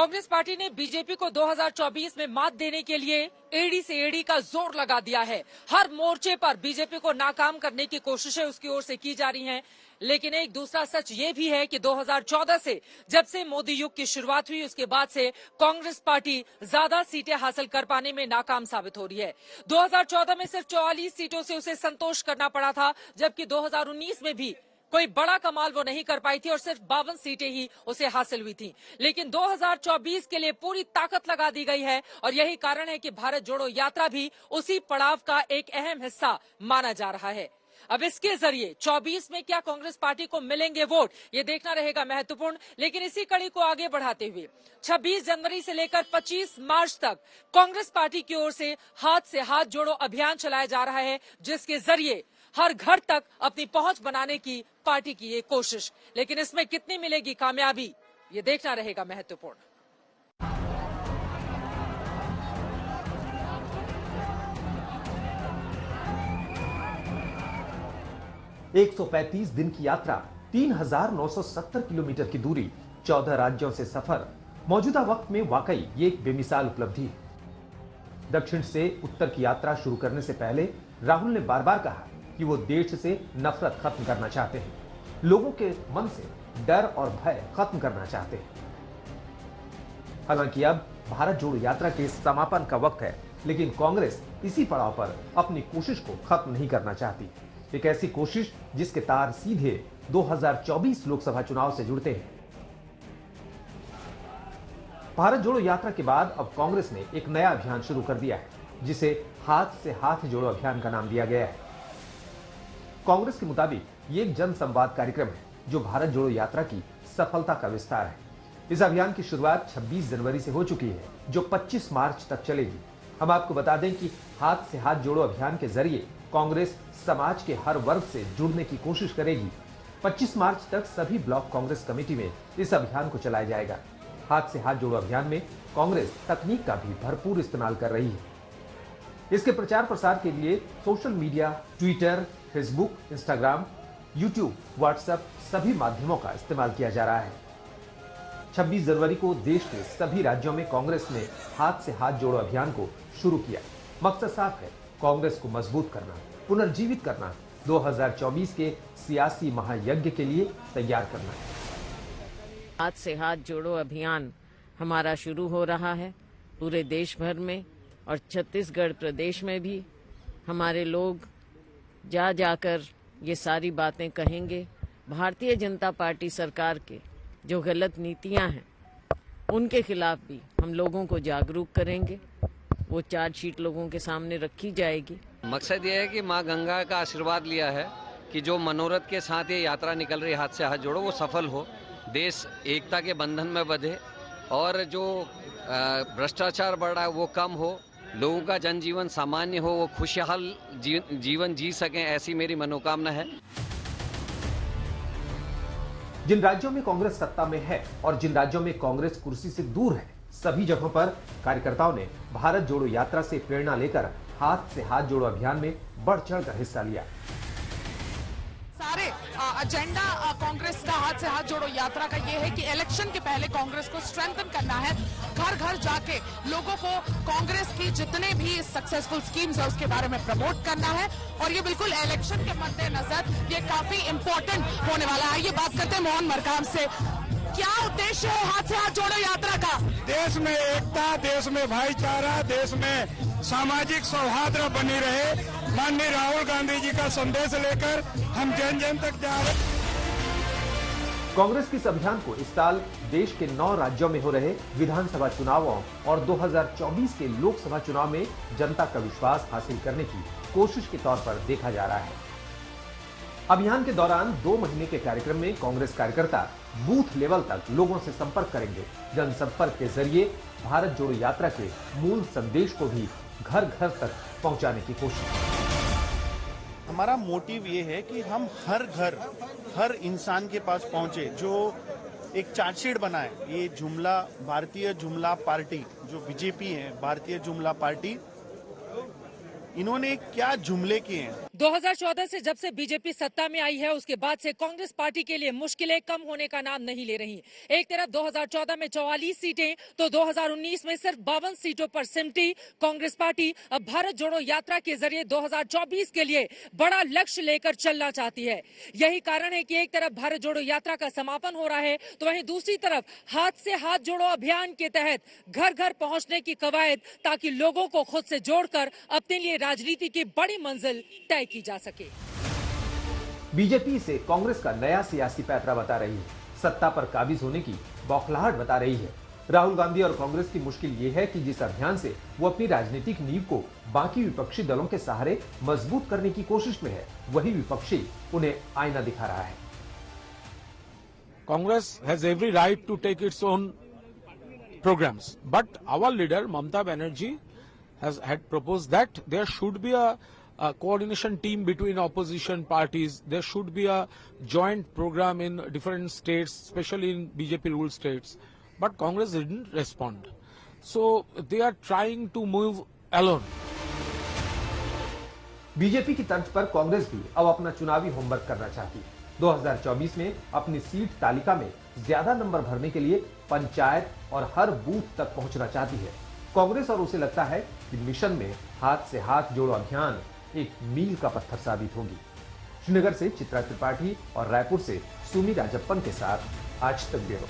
Congress party ने BJP को 2024 में मात देने के लिए एड़ी से एड़ी का जोर लगा दिया है। हर मोर्चे पर बीजेपी को नाकाम करने की कोशिशें उसकी ओर से की जा रही हैं। लेकिन एक दूसरा सच ये भी है कि 2014 से जब से मोदी युग की शुरुआत हुई उसके बाद से कांग्रेस पार्टी ज्यादा सीटें हासिल कर पाने में नाकाम साबित हो रही है। 2014 में सिर्फ 44 सीटों से उसे संतोष करना पड़ा था, जबकि 2019 में भी कोई बड़ा कमाल वो नहीं कर पाई थी और सिर्फ 52 सीटें ही उसे हासिल हुई थी। लेकिन 2024 के लिए पूरी ताकत लगा दी गई है और यही कारण है कि भारत जोड़ो यात्रा भी उसी पड़ाव का एक अहम हिस्सा माना जा रहा है। अब इसके जरिए 24 में क्या कांग्रेस पार्टी को मिलेंगे वोट, ये देखना रहेगा महत्वपूर्ण। लेकिन इसी कड़ी को आगे बढ़ाते हुए 26 जनवरी से लेकर 25 मार्च तक कांग्रेस पार्टी की ओर से हाथ जोड़ो अभियान चलाया जा रहा है, जिसके जरिए हर घर तक अपनी पहुंच बनाने की पार्टी की ये कोशिश। लेकिन इसमें कितनी मिलेगी कामयाबी, ये देखना रहेगा महत्वपूर्ण। 135 दिन की यात्रा, 3970 किलोमीटर की दूरी, 14 राज्यों से सफर, मौजूदा वक्त में वाकई ये एक बेमिसाल उपलब्धि है। दक्षिण से उत्तर की यात्रा शुरू करने से पहले राहुल ने बार बार कहा कि वो देश से नफरत खत्म करना चाहते हैं, लोगों के मन से डर और भय खत्म करना चाहते हैं। हालांकि अब भारत जोड़ो यात्रा के समापन का वक्त है, लेकिन कांग्रेस इसी पड़ाव पर अपनी कोशिश को खत्म नहीं करना चाहती। एक ऐसी कोशिश जिसके तार सीधे 2024 लोकसभा चुनाव से जुड़ते हैं। भारत जोड़ो यात्रा के बाद अब कांग्रेस ने एक नया अभियान शुरू कर दिया है, जिसे हाथ से हाथ जोड़ो अभियान का नाम दिया गया है। कांग्रेस के मुताबिक ये एक जन संवाद कार्यक्रम है जो भारत जोड़ो यात्रा की सफलता का विस्तार है। इस अभियान की शुरुआत 26 जनवरी से हो चुकी है, जो 25 मार्च तक चलेगी। हम आपको बता दें कि हाथ से हाथ जोड़ो अभियान के जरिए कांग्रेस समाज के हर वर्ग से जुड़ने की कोशिश करेगी। 25 मार्च तक सभी ब्लॉक कांग्रेस कमेटी में इस अभियान को चलाया जाएगा। हाथ से हाथ जोड़ो अभियान में कांग्रेस तकनीक का भी भरपूर इस्तेमाल कर रही है। इसके प्रचार प्रसार के लिए social media, Twitter, Facebook, Instagram, YouTube, WhatsApp सभी माध्यमों का इस्तेमाल किया जा रहा है। 26 जनवरी को देश के सभी राज्यों में कांग्रेस ने हाथ से हाथ जोड़ो अभियान को शुरू किया। मकसद साफ है, कांग्रेस को मजबूत करना, पुनर्जीवित करना, 2024 के सियासी महायज्ञ के लिए तैयार करना। हाथ से हाथ जोड़ो अभियान हमारा शुरू हो रहा है पूरे देश भर में, और छत्तीसगढ़ प्रदेश में भी हमारे लोग जाकर ये सारी बातें कहेंगे। भारतीय जनता पार्टी सरकार के जो गलत नीतियां हैं उनके खिलाफ भी हम लोगों को जागरूक करेंगे। वो चार्जशीट लोगों के सामने रखी जाएगी। मकसद ये है कि माँ गंगा का आशीर्वाद लिया है कि जो मनोरथ के साथ ये यात्रा निकल रही है हाथ से हाथ जोड़ो, वो सफल हो, देश एकता के बंधन में बंधे और जो भ्रष्टाचार बढ़ रहा है वो कम हो, लोगों का जनजीवन सामान्य हो, वो खुशहाल जीवन जी सकें, ऐसी मेरी मनोकामना है। जिन राज्यों में कांग्रेस सत्ता में है और जिन राज्यों में कांग्रेस कुर्सी से दूर है, सभी जगहों पर कार्यकर्ताओं ने भारत जोड़ो यात्रा से प्रेरणा लेकर हाथ से हाथ जोड़ो अभियान में बढ़ चढ़कर हिस्सा लिया। सारे एजेंडा कांग्रेस का हाथ से हाथ जोड़ो यात्रा का ये है कि इलेक्शन के पहले कांग्रेस को स्ट्रेंथन करना है, घर घर जाके लोगों को कांग्रेस की जितने भी सक्सेसफुल स्कीम्स है उसके बारे में प्रमोट करना है। और ये बिल्कुल इलेक्शन के मद्देनजर ये काफी इम्पोर्टेंट होने वाला है। ये बात करते हैं मोहन मरकाम से, क्या उद्देश्य है हाथ से हाथ जोड़ो यात्रा का? देश में एकता, देश में भाईचारा, देश में सामाजिक सौहार्द बनी रहे, माननीय राहुल गांधी जी का संदेश लेकर हम जन जन तक जा रहे हैं। कांग्रेस के इस अभियान को इस साल देश के 9 राज्यों में हो रहे विधानसभा चुनावों और 2024 के लोकसभा चुनाव में जनता का विश्वास हासिल करने की कोशिश के तौर पर देखा जा रहा है। अभियान के दौरान 2 महीने के कार्यक्रम में कांग्रेस कार्यकर्ता बूथ लेवल तक लोगों से संपर्क करेंगे। जनसंपर्क के जरिए भारत जोड़ो यात्रा के मूल संदेश को भी घर घर तक पहुंचाने की कोशिश। हमारा मोटिव ये है कि हम हर घर, हर इंसान के पास पहुंचे, जो एक चार्जशीट बनाए। ये जुमला, भारतीय जुमला पार्टी जो बीजेपी है, भारतीय जुमला पार्टी, इन्होंने क्या जुमले किए हैं। 2014 से जब से बीजेपी सत्ता में आई है उसके बाद से कांग्रेस पार्टी के लिए मुश्किलें कम होने का नाम नहीं ले रही। एक तरफ 2014 में 44 सीटें तो 2019 में सिर्फ 52 सीटों पर सिमटी कांग्रेस पार्टी अब भारत जोड़ो यात्रा के जरिए 2024 के लिए बड़ा लक्ष्य लेकर चलना चाहती है। यही कारण है कि एक तरफ भारत जोड़ो यात्रा का समापन हो रहा है तो वहीं दूसरी तरफ हाथ से हाथ जोड़ो अभियान के तहत घर घर पहुंचने की कवायद, ताकि लोगों को खुद से जोड़कर अपने लिए राजनीति की बड़ी मंजिल तय की जा सके। बीजेपी इसे कांग्रेस का नया सियासी पैतरा बता रही है, सत्ता पर काबिज होने की बौखलाहट बता रही है। राहुल गांधी और कांग्रेस की मुश्किल ये है कि जिस अभियान से वो अपनी राजनीतिक नींव को बाकी विपक्षी दलों के सहारे मजबूत करने की कोशिश में है, वही विपक्षी उन्हें आईना दिखा रहा है। Congress has every right to take its own programs, but our leader Mamata Banerjee had proposed that there should be a coordination team between opposition parties. There should be a joint program in different states, especially in BJP ruled states. But Congress didn't respond. So they are trying to move alone. BJP की तर्ज पर कांग्रेस भी अब अपना चुनावी homework करना चाहती है। 2024 में अपनी सीट तालिका में ज्यादा नंबर भरने के लिए पंचायत और हर बूथ तक पहुंचना चाहती है कांग्रेस, और उसे लगता है कि मिशन में हाथ से हाथ जोड़ो अभियान एक मील का पत्थर साबित होगी। श्रीनगर से चित्रा त्रिपाठी और रायपुर से सुमी राजप्पन के साथ आज तक ब्यूरो।